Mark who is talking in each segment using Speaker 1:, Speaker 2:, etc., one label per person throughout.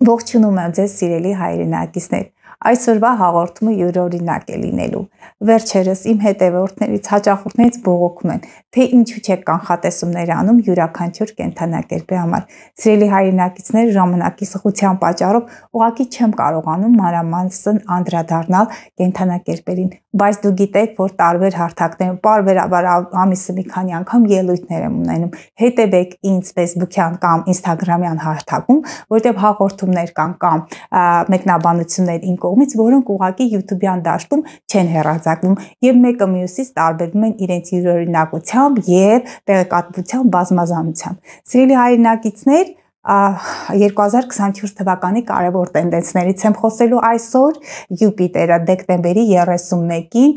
Speaker 1: Ողջունում եմ ձեզ սիրելի հայրենակիցներ, այսօրվա հաղորդումը յուրօրինակ է լինելու, վերջերս իմ հետևորդներից հաճախորդներից բողոքում են, թե ինչու չեք կանխատեսումներ անում յուրաքանչյուր կենդանակերպի համար, սիրելի հայրենակիցներ ժամանակի սխության պատճառով ուղղակի չեմ կարողանում մանրամասն անդրադառնալ կենդանակերպերին, բայց դու գիտեք, որ տարբեր հարթակներում պարբերաբար ամիսը մի քանի անգամ ելույթներ եմ ունենում, հետևեք ինձ Facebook-յան կամ Instagram-յան հարթակում, որտեղ հաղորդումներ կան կամ մեկնաբանություններ իմ կողմից, որոնք ուղղակի YouTube-յան դաշտում չեն հեռարձակվում եւ մեկը մյուսից տարբերվում են իրենց յուրօրինակությամբ եւ տեղեկատվության բազմազանությամբ։ Սիրելի հայրենակիցներ, 2024 թվականի կարևոր տենդենսներից եմ խոսելու այսօր, Յուպիտերը դեկտեմբերի 31-ին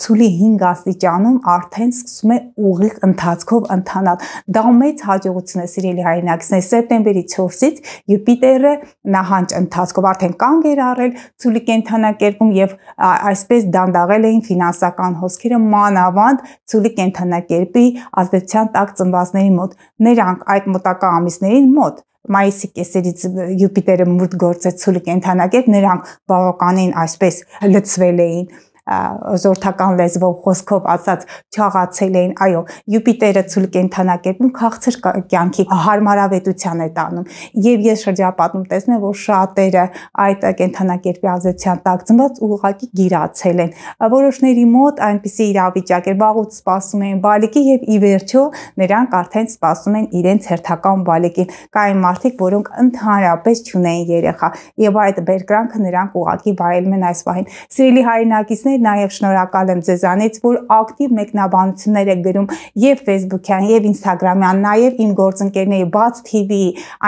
Speaker 1: ցուլի 5 աստիճանում արդեն սկսում է ուղիղ ընթացքով ընթանալ։ Դա մեծ հաջողություն է, սիրելի հայրենակիցներ, սեպտեմբերի 4-ից Յուպիտերը նահանջ ընթացքով արդեն կանգ էր առել ցուլի կենդանակերպում եւ այսպես դանդաղել էին ֆինանսական հոսքերը մանավանդ ցուլի կենդանակերպի ազդեցության տակ ծնվածների մոտ։ Նրանք այդ մոտակա ամիսներին մոտ մայիսի կեսերից Յուպիտերը մուտք գործեց ցուլի կենդանակերպ, նրանք բավականին այսպես լցվել էին, զորթական լեզվով խոսքով ասած չաղացել էին, այո, Յուպիտերը ցուլի կենդանակերպում քաղցր կյանքի հարմարավետության է տանում եւ ես շրջապատում տեսնեմ, որ շատերը այդ կենդանակերպի ազդեցության տակ ծնված ուղղակի գիրացել են, որոշների մոտ այնպիսի իրավիճակ էր, վաղուց սպասում էին բալիկի եւ ի վերջո նրանք արդեն սպասում են իրենց հերթական բալիկին, կային մարդիկ, որոնք ընդհանրապես չունեին երեխա եւ այդ բերկրանքը նրանք ուղղակի վայելում են այս պահին։ Սիրելի հայրենակիցներ, նաև շնորհակալ եմ ձեզանից, որ ակտիվ մեկնաբանություններ եք գրում եւ Facebook-յան եւ Instagram-յան, նաև իմ գործընկերների Բաց TV,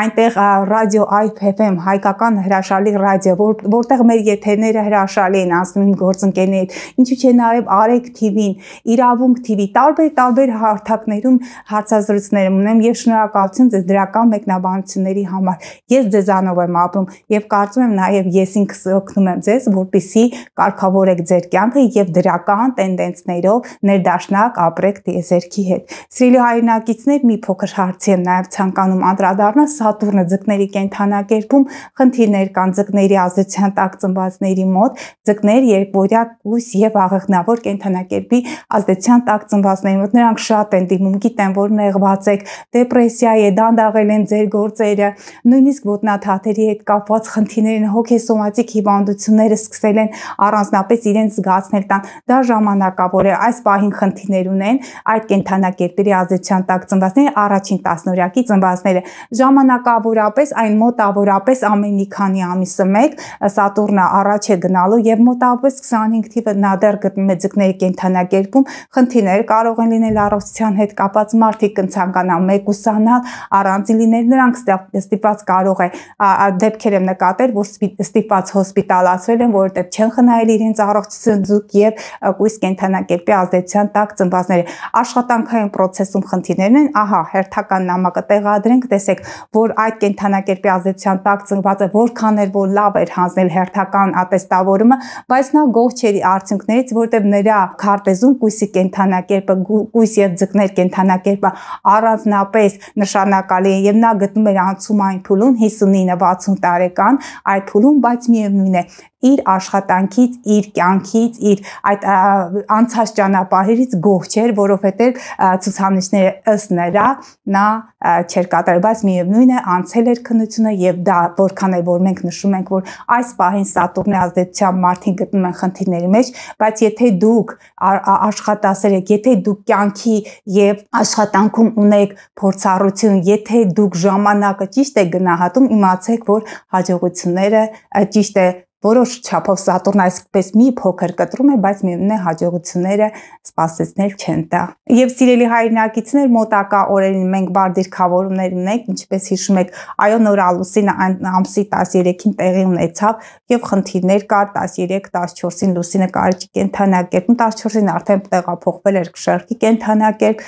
Speaker 1: այնտեղ ռադիո IFM, հայկական հրաշալի ռադիո, որտեղ մեր եթերները հրաշալի են անցնում իմ գործընկերներից, ինչու՞ չէ նաև Արեգ TV-ին, Իրավունք TV, տարբեր հարթակներում հարցազրույցներ եմ ունեմ եւ շնորհակալություն ձեզ դրական մեկնաբանությունների համար։ Ես ձեզանով եմ ապրում եւ կարծում եմ նաև ես ինքս օգնում եմ ձեզ, որպեսզի կարգավորեք ձեր կյանքը եւ դրական տենդենսներով ներդաշնակ ապրեք տիեզերքի հետ։ Սիրելի հայրենակիցներ, մի փոքր հարցի եմ նաև ցանկանում անդրադառնալ Սատուրնը ձկների կենդանակերպում խնդիրներ կան ձկների ազդեցության տակ ծնվածների մոտ, ձկներ երկվորյակ կույս եւ աղեղնավոր կենդանակերպի ազդեցության տակ ծնվածների մոտ նրանք շատ են դիմում, գիտեն, որ նեղված եք, դեպրեսիա է, դանդաղել են ձեր գործերը, նույնիսկ ոտնաթաթերի հետ կապված խնդիրներ են, հոգեսոմատիկ հիվանդությունները սկսել են առանձնապես իրենց զգացնել տան, դա ժամանակավոր է, այս պահին խնդիրներ ունեն այդ կենդանակերպերի ազդեցության տակ ծնվածները, առաջին տասնօրյակի ծնվածները, ժամանակավորապես այն մոտավորապես ամեն մի քանի ամիսը մեկ Սատուրնը առաջ է գնալու եւ մոտավորապես 25 թիվը նա դեռ գտնում է ձկների կենդանակերպում, խնդիրներ կարող են լինել առողջության հետ կապված, մարդիկ կցանկանան մեկուսանալ, առանձին լինել, նրանք ստիպված կարող է դեպքեր եմ նկատել, որ ստիպված հոսպիտալացվել են, որովհետեւ չեն խնայել իրենց առողջություն ձուկ եւ կույս կենդանակերպի ազդեցության տակ ծնվածները, աշխատանքային process-ում խնդիրներն են, ահա հերթական նամակը տեղադրենք, տեսեք, որ այդ կենդանակերպի ազդեցության տակ ծնվածը որքան էր որ լավ էր հանձնել հերթական ատեստավորումը, բայց նա գոհ չէր արդյունքներից, որտեղ նրա քարտեզում կույսի կենդանակերպը, կույս եւ ձկներ կենդանակերպը առանձնապես նշանակալի է եւ նա գտնում էր անցումային փուլում 59-60 տարեկան այդ փուլում, բայց միևնույն է իր աշխատանքից, իր կյանքից, իր այդ անցած ճանապարհից գոհ չէր, որովհետև ցուցանիշները ըստ նրա նա չէր կատարել, բայց միևնույն է անցել էր քննությունը եւ դա որքան է որ մենք նշում ենք, որ այս պահին Սատուրնի ազդեցությամբ մարդիկ գտնում են խնդիրների մեջ, բայց եթե դուք աշխատասեր եք, եթե դուք կյանքի եւ աշխատանքում ունեք փորձառություն, եթե դուք ժամանակը ճիշտ եք գնահատում, իմացեք, որ հաջողությունները ճիշտ է որոշ չափով Սատուրն այսպես մի փոքր կտրում է, բայց միևնույն է հաջողությունները սպասեցնել չեն տա։ Եվ սիրելի հայրենակիցներ, մոտակա օրերին մենք բար դիրքավորումներ ունենք, ինչպես հիշում եք, այո նոր ամուսինը ամսի 13-ին տեղի ունեցավ եւ խնդիրներ կար 13-14-ին լուսինը կարճի կենդանակերպում, 14-ին արդեն տեղափոխվել էր շարքի կենդանակերպ,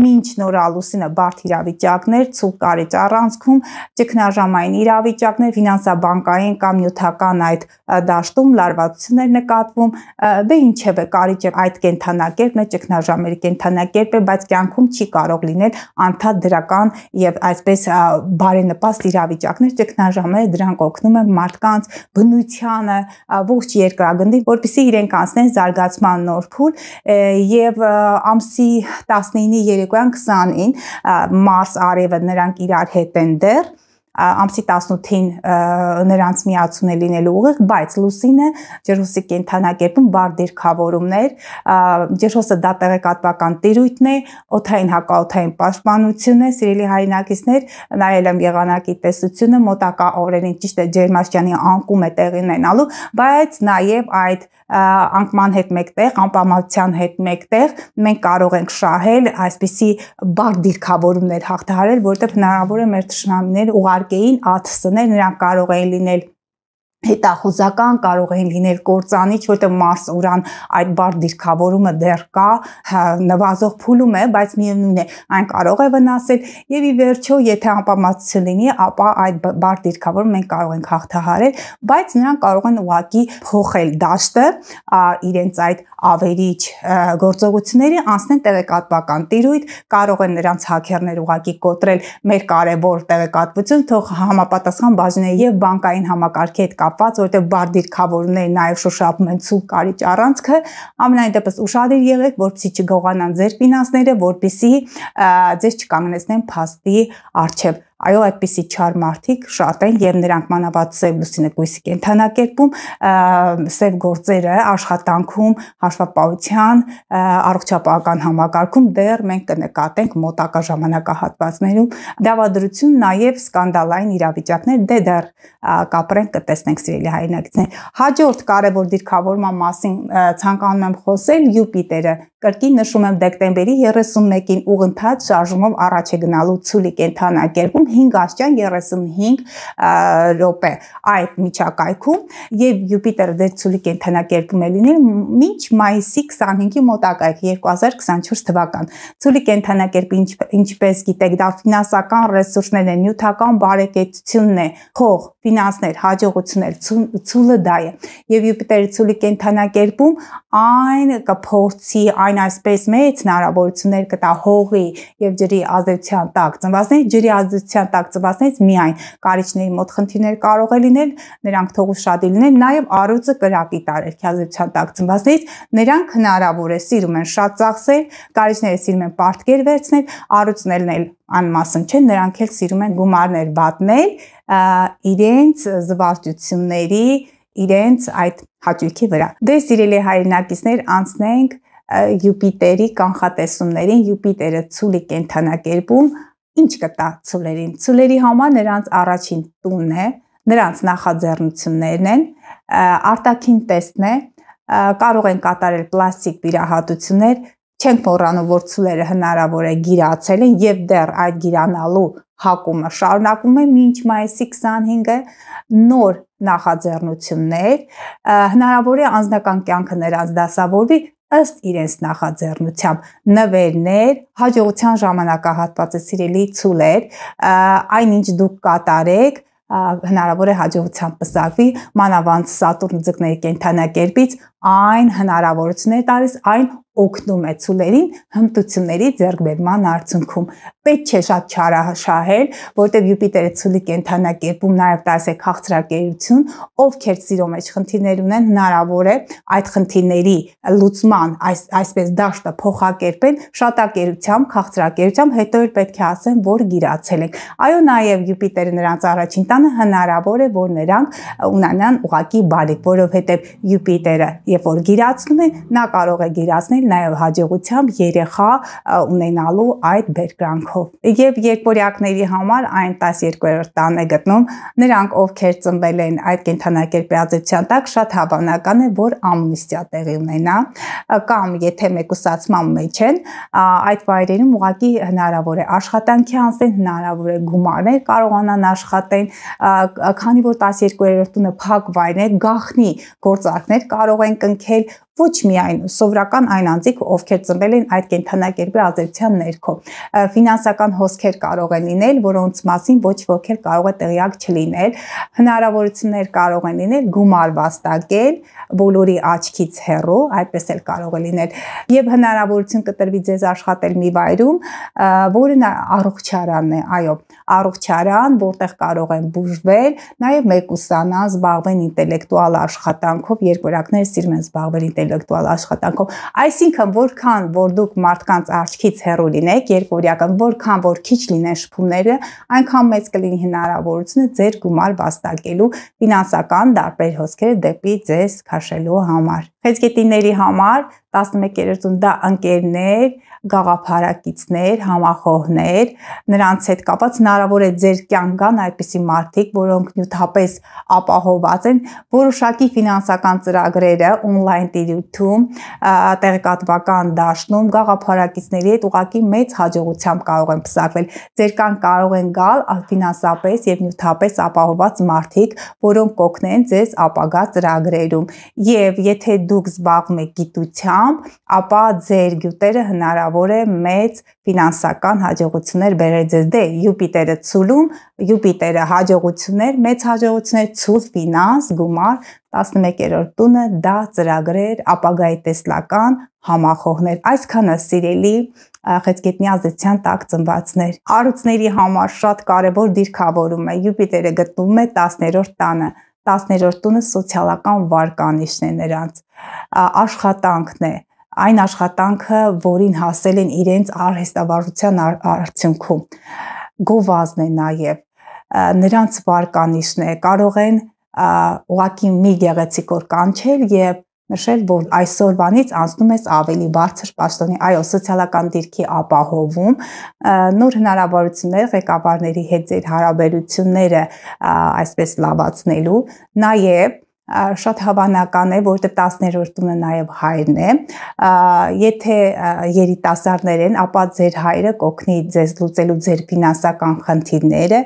Speaker 1: մինչ նոր ամուսինը բարդ իրավիճակներ, ցուլ կարիճ առանցքում, ճգնաժամային իրավիճակներ, ֆինանսաբանկային կամ նյութական այդ դաշտում լարվածություններ նկատվում, դե ինչևէ կարիճ այդ կենթանակերպն է, ճգնաժամերի կենթանակերպ է, բայց կյանքում չի կարող լինել անդադ դրական եւ այսպես բարենպաստ իրավիճակներ, ճգնաժամերը դրանք օգնում են մարդկանց բնությանը, ողջ երկրագնդին, որպեսզի իրենք անցնեն զարգացման նոր փուլ եւ ամսի 19-ի երեկոյան 20-ին Մարս արևը նրանք իրար հետ են դեռ ամսի 18-ին նրանց միացուն է լինելու ուղիղ, բայց լուսինը ջրհոսի կենթանակերպում բար դիրքավորումներ, ջրհոսը դա տեղեկատվական տիրույթն է, օդային հակաօդային պաշտպանություն է, սիրելի հայրենակիցներ, նայել եմ եղանակի տեսությունը, մոտակա օրերին ճիշտ է ջերմաստիճանի անկում է տեղի ունենալու, բայց նաև այդ անկման հետ մեկտեղ, անպամատության հետ մեկտեղ մենք կարող ենք շահել այսպիսի բար դիրքավորումներ հաղթահարել, որտեղ հնարավոր է մեր թշնամիներ ուղարկեին ԱԹՍ-ներ, նրանք կարող են լինել հետախուզական, կարող են լինել կործանիչ, որտեղ Մարս Ուրան այդ բար դիրքավորումը դեռ կա, նվազող փուլում է, բայց միևնույն է, այն կարող է վնասել եւ ի վերջո, եթե անպամատություն լինի, ապա այդ բար դիրքավորումը մենք կարող ենք հաղթահարել, բայց նրանք կարող են ուղղակի փոխել դաշտը, իրենց այդ ավերիչ գործողությունների անցնեն տեղեկատվական տիրույթ, կարող են նրանց հաքերներ ուղղակի կոտրել մեր կարևոր տեղեկատվություն, թող համապատասխան բաժնեն եւ բանկային համակարգի հետ կապված, որտեղ բար դիրքավորումները նաև շոշափում են ցուլ կարիճ առանցքը, ամենայն դեպս ուշադիր եղեք, որպեսզի չգողանան ձեր ֆինանսները, որպեսզի ձեզ չկանգնեցնեն փաստի առջև։ Այո, այդպիսի չար մարդիկ շատ են եւ նրանք մանավանդ սև լուսինը կույսի կենթանակերպում, սև գործերը աշխատանքում, հաշվապահության, առողջապահական համակարգում դեռ մենք կնկատենք մոտակա ժամանակահատվածներում դավադրություն, նաեւ սկանդալային իրավիճակներ դեռ կապրենք կտեսնենք սիրելի հայրենակիցներ։ Հաջորդ կարևոր դիրքավորման մասին ցանկանում եմ խոսել Յուպիտերը կրկին նշում եմ դեկտեմբերի 31-ին ուղղընթաց շարժումով առաջ է գնալու ցուլի կենթանակերպում 5 աստիճան 35 րոպե այդ միջակայքում եւ Յուպիտերը դեր ցուլի կենթանակերպում է լինել մինչ մայիսի 25-ի մոտակայք 2024 թվական։ Ցուլի կենթանակերպը ինչպես գիտեք դա ֆինանսական ռեսուրսներն են, նյութական բարեկեցությունն է, փող, ֆինանսներ, հաջողություններ, ցուլը դա է։ Եվ Յուպիտերի ցուլի կենթանակերպում այն կփորձի այն այսպես մեծ հնարավորություններ կտա հողի եւ ջրի ազդեցության տակ ծնվածների, ջրի ազդեցության տակ ծնվածներից միայն կարիճների մոտ խնդիրներ կարող է լինել, նրանք թող ուշադիր լինեն, նաեւ առյուծը կրակի տարերքի ազդեցության տակ ծնվածներից, նրանք հնարավոր է սիրում են շատ ծախսել, կարիճները սիրում են պարտքեր վերցնել, առյուծներն էլ անմասն չեն, նրանք էլ սիրում են գումարներ վատնել իրենց զվարճությունների, իրենց այդ հաճույքի վրա։ Դե սիրելի հայրենակիցներ, անցնենք Յուպիտերի կանխատեսումներին, Յուպիտերը ցուլի կենթանակերպում ինչ կտա ցուլերին։ Ցուլերի համար նրանց առաջին տունն է, նրանց նախաձեռնություններն են, արտաքին տեսքն է, կարող են կատարել պլաստիկ վիրահատություններ, չենք մոռանում, որ ցուլերը հնարավոր է գիրացել են եւ դեռ այդ գիրանալու հակումը շարունակվում է մինչ մայիսի 25-ը, նոր նախաձեռնություններ, հնարավոր է անձնական կյանքը նրանց դասավորվի ըստ իրենց նախաձեռնությամբ, նվերներ, հաջողության ժամանակահատվածը սիրելի ցուլեր, այնինչ դուք կատարեք, հնարավոր է հաջողությամբ պսակվի, մանավանդ Սատուրն ձկների կենթանակերպից այն հնարավորություններ տալիս, այն օգնում է ցուլերին հմտությունների ձեռքբերման արդյունքում։ Պետք չէ շատ չարաշահել, որտեղ Յուպիտերը ցուլի կենթանակերպում նաև տալիս է քաղցրակերություն, ովքեր սիրո մեջ խնդիրներ ունեն, հնարավոր է այդ խնդիրների լուծման այսպես դաշտը փոխակերպեն շատակերությամբ, քաղցրակերությամբ, հետո էլ պետք է ասեն, որ գիրացել են։ Այո, նաև Յուպիտերը նրանց առաջին տանը հնարավոր է, որ նրանք ունենան ուղղակի բարիք, որովհետև Յուպիտերը երբ որ գիրացնում է, նա կարող է գիրացնել նաև հաջողությամբ երեխա ունենալու այդ բերկրանքով։ Եվ երկորյակների համար այն 12-րդ տան է գտնում, նրանք ովքեր ծնվել են այդ կենթանակերպի ազդեցության տակ, շատ հավանական է, որ ամնիստիա տեղի ունենա, կամ եթե մեկուսացման մեջ են, այդ վայրերում ուղղակի հնարավոր է աշխատանքի անցնել, հնարավոր է գումարներ կարողանան աշխատեն, քանի որ 12-րդ տունը փակ վայրն է, գաղտնի գործարքներ կարող են կնքել ոչ միայն սովորական այն անձիկ, ովքեր ծնվել են այդ կենդանակերպի ազդեցության ներքո։ Ֆինանսական հոսքեր կարող են լինել, որոնց մասին ոչ ոք էլ կարող է տեղյակ չլինել։ Հնարավորություններ կարող են լինել գումար վաստակել բոլորի աչքից հեռու, այդպես էլ կարող է լինել, եւ հնարավորություն կտրվի ձեզ աշխատել մի վայրում, որը առողջարանն է, այո, առողջարան, որտեղ կարող են բուժվել, նաեւ մեկուսանան, զբաղվեն ինտելեկտուալ աշխատանքով, երկորակները սիրում են զբաղվել ինտելեկտուալ աշխատանքով, այսինքն որքան որ դուք մարդկանց աչքից հեռու լինեք, երկորյական, որքան որ քիչ լինեն շփումները, այնքան մեծ կլինի հնարավորությունը ձեր գումար վաստակելու ֆինանսական տարբեր հոսքերը դեպի ձեզ քաշելու համար։ Խեցգետինների համար 11-րդ դա ընկերներ, գաղափարակիցներ, համախոհներ, նրանց հետ կապված հնարավոր է ձեր կյանք գան այդպիսի մարդիկ, որոնք նյութապես ապահոված են, որոշակի ֆինանսական ծրագրերը on-line տիրույթում, տեղեկատվական դաշտում, գաղափարակիցների հետ ուղղակի մեծ հաջողությամբ կարող են փսակվել։ Ձեր կան կարող են գալ ֆինանսապես եւ նյութապես ապահոված մարդիկ, որոնք կօգնեն ձեզ ապագա ծրագրերում։ Եվ եթե դուք զբաղվում եք գիտությամբ, ապա ձեր գյուտերը հնարավոր է մեծ ֆինանսական հաջողություններ բերել ձեզ։ Դե Յուպիտերը ցուլում, Յուպիտերը հաջողություններ, մեծ հաջողություններ, ցուլ ֆինանս, գումար, 11-րդ տունը դա ծրագրեր, ապագայի տեսլական համախոհներ։ Այսքանը սիրելի խեցգետնի ազդեցության տակ ծնվածներ։ Առյուծների համար շատ կարևոր դիրքավորում է։ Յուպիտերը գտնվում է 10-րդ տանը։ 10-րդ տունը սոցիալական վարկանիշն է նրանց, աշխատանքն է, այն աշխատանքը, որին հասել են իրենց արհեստավարժության արդյունքում, գովազդն է նաև, նրանց վարկանիշն է, կարող են ուղղակի մի գեղեցիկ օր կանչել եւ նշել, որ այսօրվանից անցնում ես ավելի բարձր պաշտոնի, այո, սոցիալական դիրքի ապահովում, նոր հնարավորություններ ղեկավարների հետ ձեր հարաբերությունները այսպես լավացնելու, նաև շատ հավանական է, որտեղ 10-րդ տունը նաև հայրն է, եթե երիտասարդներ են, ապա ձեր հայրը կօգնի ձեզ լուծելու ձեր ֆինանսական խնդիրները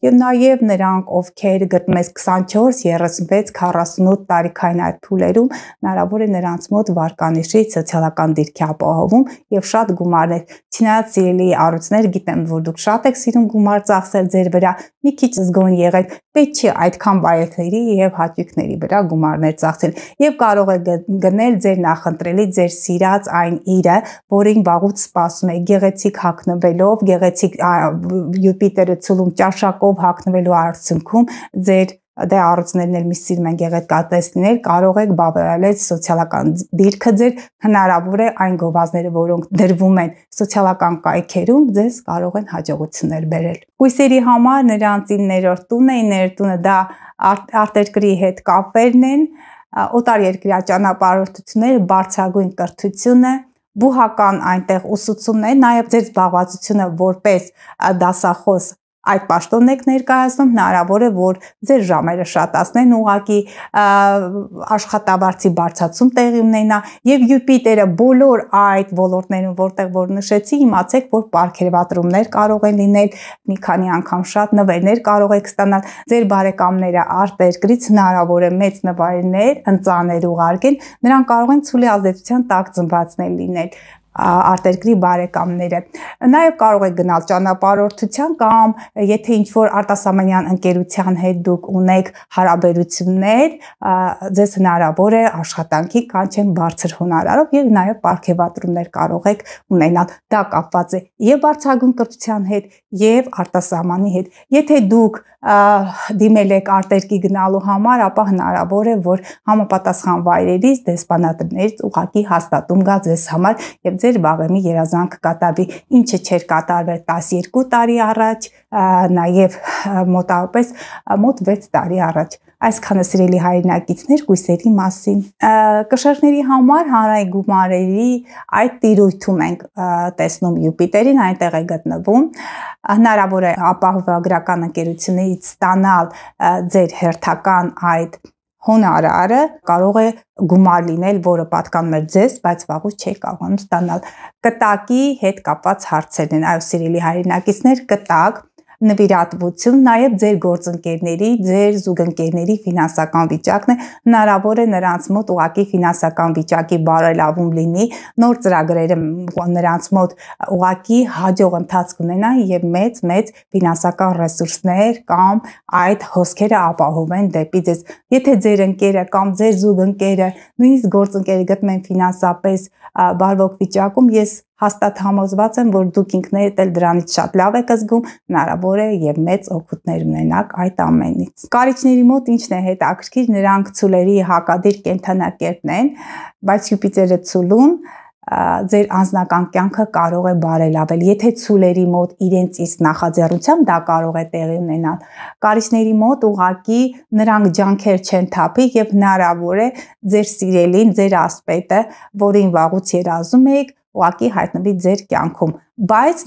Speaker 1: եւ նաև նրանք, ովքեր գտնում եք 24, 36, 48 տարիքային այդ փուլերում, հնարավոր է նրանց մոտ վարկանիշի սոցիալական դիրքի ապահովում եւ շատ գումարներ։ Չնայած սիրելի առյուծներ, գիտեմ, որ դուք շատ եք սիրում գումար ծախսել ձեր վրա, մի քիչ զգոն եղեք, պետք չի այդքան բայեթների եւ հաճույքների վրա գումարներ ծախսել եւ կարող է գնել ձեր նախընտրելի, ձեր սիրած այն իրը, որին վաղուց սպասում եք, գեղեցիկ հագնվելով, գեղեցիկ Յուպիտերը ցուլում ճաշակով հագնվելու արդյունքում ձեր դե առյուծներն էլ մի սիրում են գեղեցկատեսներ, կարող եք բավարարել սոցիալական դիրքը ձեր, հնարավոր է այն գովազդները, որոնք դրվում են սոցիալական կայքերում, ձեզ կարող են հաջողություններ բերել։ Հույսերի համար նրանց 9-րդ տունը, 9-րդ տունը դա արտերկրի հետ կապերն են, օտարերկրյա ճանապարհորդությունները, բարձրագույն կրթությունը, բուհական այնտեղ ուսուցումն է, նաև ձեր զբաղվածությունը որպես դասախոս այդ պաշտոնն եք ներկայացնում, հնարավոր է, որ ձեր ժամերը շատացնեն, ուղղակի աշխատավարձի բարձրացում տեղի ունենա եւ Յուպիտերը բոլոր այդ ոլորտներում, որտեղ որ նշեցի, իմացեք, որ պարգևատրումներ կարող են լինել, մի քանի անգամ շատ նվերներ կարող եք ստանալ, ձեր բարեկամները արտերկրից հնարավոր է մեծ նվերներ, ընծաներ ուղարկեն, նրանք կարող են ցուլի ազդեցության տակ ծնվածներ լինել արտերկրի բարեկամները։ Նաև կարող եք գնալ ճանապարհորդության կամ եթե ինչ-որ արտասահմանյան ընկերության հետ դուք ունեք հարաբերություններ, ձեզ հնարավոր է աշխատանքի կանչեն բարձր հոնորարով եւ նաև պարգևատրումներ կարող եք ունենալ։ Դա կապված է եւ բարձրագույն կրթության հետ եւ արտասահմանի հետ։ Եթե դուք դիմել եք արտերկի գնալու համար, ապա հնարավոր է, որ համապատասխան վայրերից, դեսպանատներից ուղղակի հաստատում գա ձեզ համար եւ ձեր բաղեմի երազանքը կատարվի, ինչը չէր կատարվել 12 տարի առաջ, նաեւ մոտավորապես մոտ 6 տարի առաջ։ Այսքանը սիրելի հայրենակիցներ հույսերի մասին։ Կշեռների համար հանրային գումարերի այդ տիրույթում ենք տեսնում Յուպիտերին, այնտեղ է գտնվում։ Հնարավոր է ապահովագրական ընկերություններից ստանալ ձեր հերթական այդ հոնորարը, կարող է գումար լինել, որը պատկանում է ձեզ, բայց վաղուց չեք կարողանում ստանալ։ Կտակի հետ կապված հարցերն են, այո սիրելի հայրենակիցներ, կտակ նվիրատվություն, նաև ձեր գործընկերների, ձեր զուգընկերների ֆինանսական վիճակն է, հնարավոր է նրանց մոտ ուղղակի ֆինանսական վիճակի բարելավում լինի, նոր ծրագրերը նրանց մոտ ուղղակի հաջող ընթացք ունենան եւ մեծ ֆինանսական ռեսուրսներ կամ այդ հոսքերը ապահովեն դեպի ձեզ։ Եթե ձեր ընկերը կամ ձեր զուգընկերը, նույնիսկ գործընկերը գտնում են ֆինանսապես բարվոք վիճակում, ես հաստատ համոզված եմ, որ դուք ինքներդ էլ դրանից շատ լավ եք զգում, հնարավոր է եւ մեծ օգուտներ ունենաք այդ ամենից։ Կարիճների մոտ ինչն է հետաքրքիր, նրանք ցուլերի հակադիր կենդանակերպն են, բայց Յուպիտերը ցուլում ձեր անձնական կյանքը կարող է բարելավել։ Եթե ցուլերի մոտ իրենց իսկ նախաձեռնությամբ դա կարող է տեղի ունենալ, կարիճների մոտ ուղղակի նրանք ջանքեր չեն թափի եւ հնարավոր է ձեր սիրելին, ձեր ասպետը, որին վաղուց երազում եք, ուղղակի հայտնվի ձեր կյանքում, բայց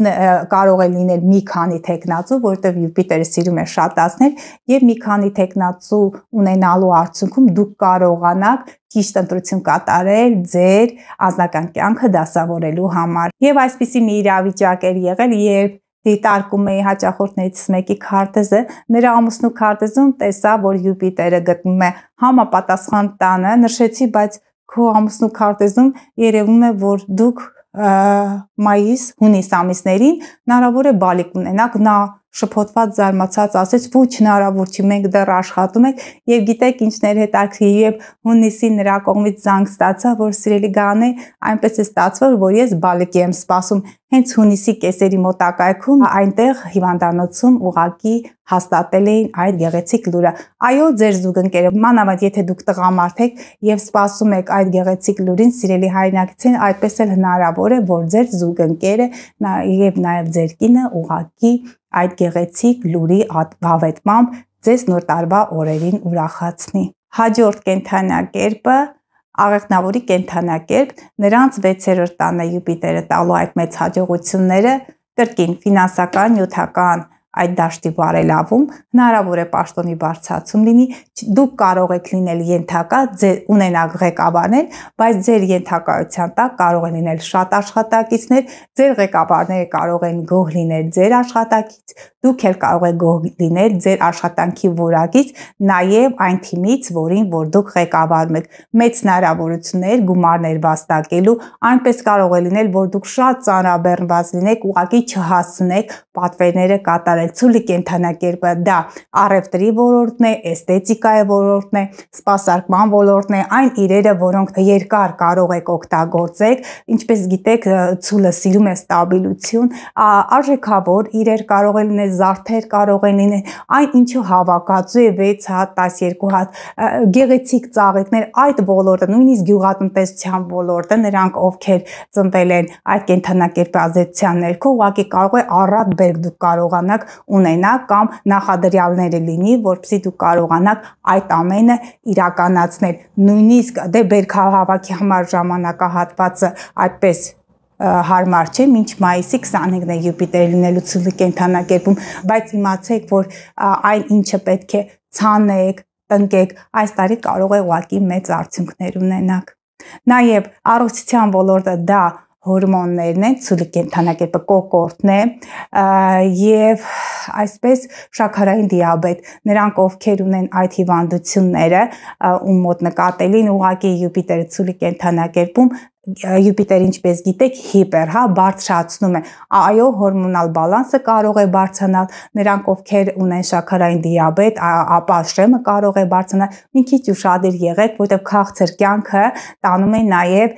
Speaker 1: կարող է լինել մի քանի տեխնացու, որտեղ Յուպիտերը սիրում է շատացնել եւ մի քանի տեխնացու ունենալու արդյունքում դուք կարողանաք ճիշտ ընտրություն կատարել ձեր անձնական կյանքը դասավորելու համար։ Եվ այսպիսի մի իրավիճակ էր եղել, երբ դիտարկում էի հաճախորդներից մեկի քարտեզը, նրա ամուսնու քարտեզում տեսա, որ Յուպիտերը գտնվում է համապատասխան տանը, նշեցի, բայց քո ամուսնու քարտեզում երևում է, որ դուք մայիս-հունիս ամիսներին հնարավոր է բալիկ ունենաք, նա շփոթված զարմացած ասեց, ոչ հնարավոր չի, մենք դեռ աշխատում ենք եւ գիտեք ինչներ հետաքրքիր, եւ հունիսին նրա կողմից զանգ ստացա, որ սիրելի Գանե, այնպես է ստացվել, որ ես բալիկի եմ սպասում հենց հունիսի կեսերի մոտակայքում, այնտեղ հիվանդանոցում ուղակի հաստատել էին այդ գեղեցիկ լուրը։ Այո, ձեր զուգընկերը, մանավանդ եթե դուք տղամարդ եք եւ սպասում եք այդ գեղեցիկ լուրին, սիրելի հայրենակցին, այդպես էլ հնարավոր է, որ ձեր զուգընկերը եւ նաեւ ձեր կինը ուղակի այդ գեղեցիկ լուրի հավետմամբ ձեզ նոր տարվա օրերին ուրախացնի։ Հաջորդ կենդանակերպը աղեղնավորի կենդանակերպ, նրանց 6-րդ տանը Յուպիտերը տալու այդ մեծ հաջողությունները կրկին ֆինանսական, նյութական այդ դաշտի բարելավում, հնարավոր է պաշտոնի բարձրացում լինի, դուք կարող եք լինել ենթակա, ունենալ ղեկավարներ, բայց ձեր ենթակայության տակ կարող են լինել շատ աշխատակիցներ, ձեր ղեկավարները կարող են գոհ լինել ձեր աշխատակից, դուք էլ կարող եք գոհ լինել ձեր աշխատանքի որակից, նաև այն թիմից, որին որ դուք ղեկավարում եք, մեծ հնարավորություններ գումարներ վաստակելու, այնպես կարող է լինել, որ դուք շատ ծանրաբեռնված լինեք, ուղղակի չհասցնեք պատվերները կատարել։ Ցուլի կենդանակերպը դա առևտրի ոլորտն է, էսթետիկայի ոլորտն է, սպասարկման ոլորտն է, այն իրերը, որոնք երկար կարող եք օգտագործել, ինչպես գիտեք, ցուլը սիրում է ստաբիլություն, արժեքավոր իրեր կարող է լինել, զարդեր կարող են լինել, այն ինչը հավաքածու է 6 հատ, 12 հատ, գեղեցիկ ծաղիկներ, այդ ոլորտը, նույնիսկ գյուղատնտեսության ոլորտը, նրանք ովքեր ծնվել են այդ կենդանակերպի ազդեցության ներքո, ուղղակի կարող է առատ բերք դուք կարողանաք ունենաք կամ նախադրյալները լինի, որպեսզի դուք կարողանաք այդ ամենը իրականացնել։ Նույնիսկ դե բերքահավաքի համար ժամանակահատվածը այդպես հարմար չէ, մինչ մայիսի 25-ն է Յուպիտերը լինելու ցուլի կենդանակերպում, բայց իմացեք, որ այն ինչը պետք է ցանեք, տնկեք, այս տարի կարող է ուղղակի մեծ արդյունքներ ունենաք։ Նաև առողջության ոլորտը դա հորմոններն են, ցուլի կենդանակերպը կոկորտն է եւ այսպես շաքարային դիաբետ, նրանք ովքեր ունեն այդ հիվանդությունները, ում մոտ նկատելի են ուղղակի Յուպիտերը ցուլի կենդանակերպում, Յուպիտերը ինչպես գիտեք հիպեր, բարձրացնում է, այո, հորմոնալ բալանսը կարող է բարձրանալ, նրանք ովքեր ունեն շաքարային դիաբետ, ապա շեմը կարող է բարձրանալ, մի քիչ ուշադիր եղեք, որտեղ քաղցր կյանքը տանում է նաև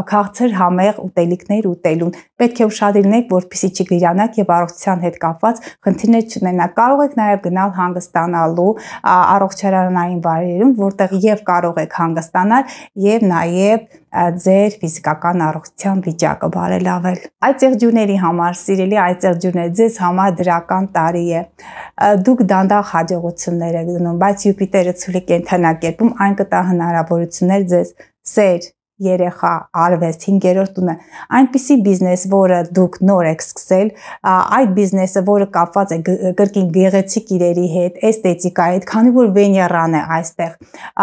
Speaker 1: քաղցր համեղ ուտելիքներ ուտելուն, պետք է ուշադիր լինեք, որպեսզի չգրանաք եւ առողջության հետ կապված խնդիրներ չունենաք, կարող եք նաև գնալ հանգստանալու առողջարանային վայրերում, որտեղ եւ կարող եք հանգստանալ եւ նաև ձեր ֆիզիկական առողջության վիճակը բարելավել։ Այդ եղջյուրների համար, սիրելի այդ եղջյուրներ, ձեզ համար դրական տարի է։ Դուք դանդաղ հաջողություններ եք գնում, բայց Յուպիտերը ցուլի կենդանակերպում այն կտա հնարավորություններ ձեզ սեր, երեխա, արվեստ, 5-րդ տունը, այնպիսի բիզնես, որը դուք նոր եք սկսել, այդ բիզնեսը, որը կապված է կրկին գեղեցիկ իրերի հետ, էսթետիկայի հետ, քանի որ Վեներան է այստեղ,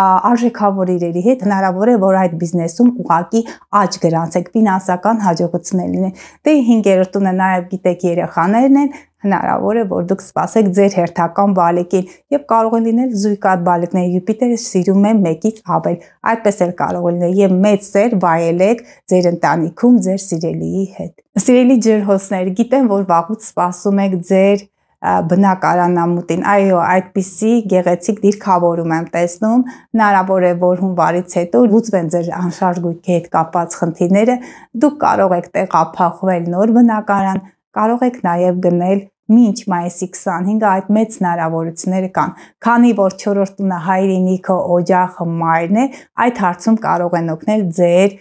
Speaker 1: արժեքավոր իրերի հետ, հնարավոր է, որ այդ բիզնեսում ուղղակի աճ գրանցեք, ֆինանսական հաջողություններ լինեն։ Դե 5-րդ տունը նաև գիտեք երեխաներն են, հնարավոր է, որ դուք սպասեք ձեր հերթական բալիկին եւ կարող է լինել զույգատ բալիկներ։ Յուպիտերը սիրում է մեկից ավել։ Այդպես էլ կարող է լինել եւ մեծ սեր վայելեք ձեր ընտանիքում ձեր սիրելիի հետ։ Սիրելի ջրհոսներ, գիտեմ, որ վաղուց սպասում եք ձեր բնակարանամուտին, այո, այդպիսի գեղեցիկ դիրքավորում եմ տեսնում, հնարավոր է, որ հունվարից հետո լուծվեն ձեր անշարժ գույքի հետ կապված խնդիրները, դուք կարող եք տեղափոխվել նոր բնակարան, կարող եք նաև գնել մինչ մայիսի 25-ը այդ մեծ հնարավորությունները կան, քանի որ 4-րդ տունը հայրենիքը, օջախը, մայրն է, այդ հարցում կարող են օգնել ձեր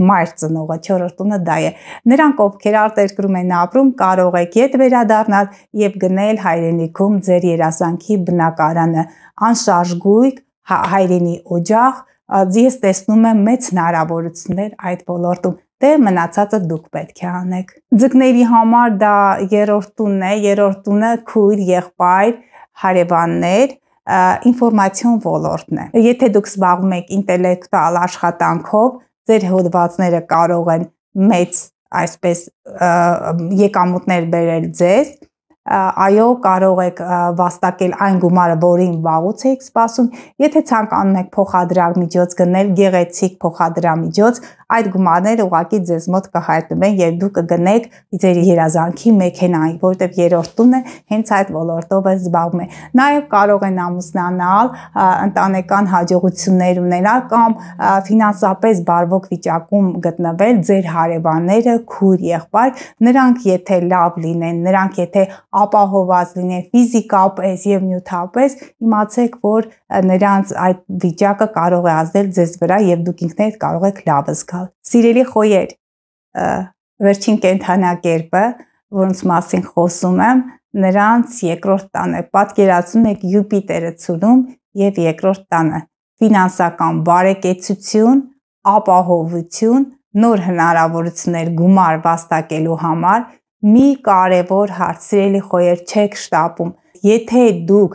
Speaker 1: մայր ծնողը, 4-րդ տունը դա է։ Նրանք, ովքեր արտերկրում են ապրում, կարող եք ետ վերադառնալ եւ գնել հայրենիքում ձեր երազանքի բնակարանը, անշարժ գույք, հայրենի օջախ, ես տեսնում եմ մեծ հնարավորություններ այդ ոլորտում։ Դե մնացածը դուք պետք է անեք։ Ձկների համար դա 3-րդ տունն է, 3-րդ տունը քույր, եղբայր, հարևաններ, ինֆորմացիոն ոլորտն է։ Եթե դուք զբաղվում եք ինտելեկտուալ աշխատանքով, ձեր հոդվածները կարող են մեծ այսպես եկամուտներ բերել ձեզ, այո, կարող եք վաստակել այն գումարը, որին վաղուց եք սպասում, եթե ցանկանում եք փոխադրամիջոց գնել, գեղեցիկ փոխադրամիջոց, այդ գումարները ուղղակի ձեզ մոտ կհայտնվեն եւ դուք կգնեք ձեր երազանքի մեքենային, որտեղ 3-րդ տունը հենց այդ ոլորտով է զբաղվում է։ Նաեւ կարող են ամուսնանալ, ընտանեկան հաջողություններ ունենալ կամ ֆինանսապես բարվոք վիճակում գտնվել ձեր հարևանները, քույր, եղբայր, նրանք եթե լավ լինեն, նրանք եթե ապահոված լինեն ֆիզիկապես եւ նյութապես, իմացեք, որ նրանց այդ վիճակը կարող է ազդել ձեզ վրա եւ դուք ինքներդ կարող եք լավ զգալ։ Սիրելի խոյեր, վերջին կենդանակերպը, որոնց մասին խոսում եմ, նրանց երկրորդ տանը է, պատկերացնում եք Յուպիտերը ցուլում եւ երկրորդ տանը, ֆինանսական բարեկեցություն, ապահովություն, նոր հնարավորություններ գումար վաստակելու համար, մի կարևոր հարց, սիրելի խոյեր, չեք շտապում, եթե դուք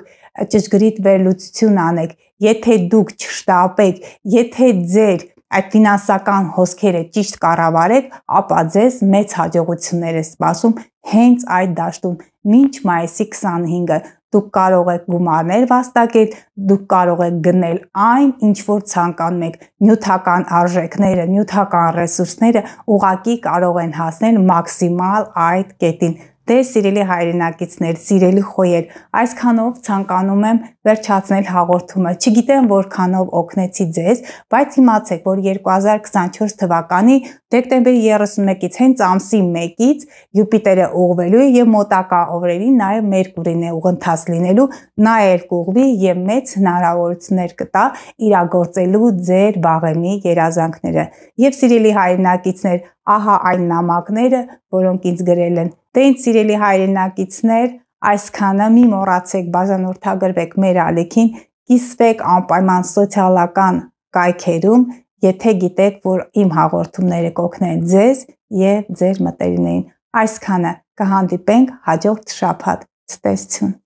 Speaker 1: ճշգրիտ վերլուծություն անեք, եթե դուք չշտապեք, եթե ձեր այդ ֆինանսական հոսքերը ճիշտ կառավարեք, ապա ձեզ մեծ հաջողություններ է սպասում հենց այդ դաշտում, մինչ մայիսի 25-ը դուք կարող եք գումարներ վաստակել, դուք կարող եք գնել այն, ինչ որ ցանկանում եք, նյութական արժեքները, նյութական ռեսուրսները ուղղակի կարող են հասնել մաքսիմալ այդ կետին։ Դե սիրելի հայրենակիցներ, սիրելի խոյեր, այսքանով ցանկանում եմ վերջացնել հաղորդումը։ Չգիտեմ որքանով օգնեցի ձեզ, բայց իմացեք, որ 2024 թվականի դեկտեմբերի 31-ից հենց ամսի 1-ից Յուպիտերը ուղղվելու է եւ մոտակա օրերին նաեւ Մերկուրին է ուղընթաց լինելու, նա էլ կուղղվի եւ մեծ հնարավորություններ կտա իրագործելու ձեր վաղեմի երազանքները։ Եվ սիրելի հայրենակիցներ, ահա այն նամակները, որոնք ինձ գրել են։ Դե ինձ սիրելի հայրենակիցներ, այսքանը մի մոռացեք բաժանորդագրվեք մեր ալիքին, կիսվեք անպայման սոցիալական կայքերում, եթե գիտեք, որ իմ հաղորդումները կօգնեն ձեզ եւ ձեր մտերիմներին։ Այսքանը, կհանդիպենք հաջորդ շաբաթ։ Ցտեսություն։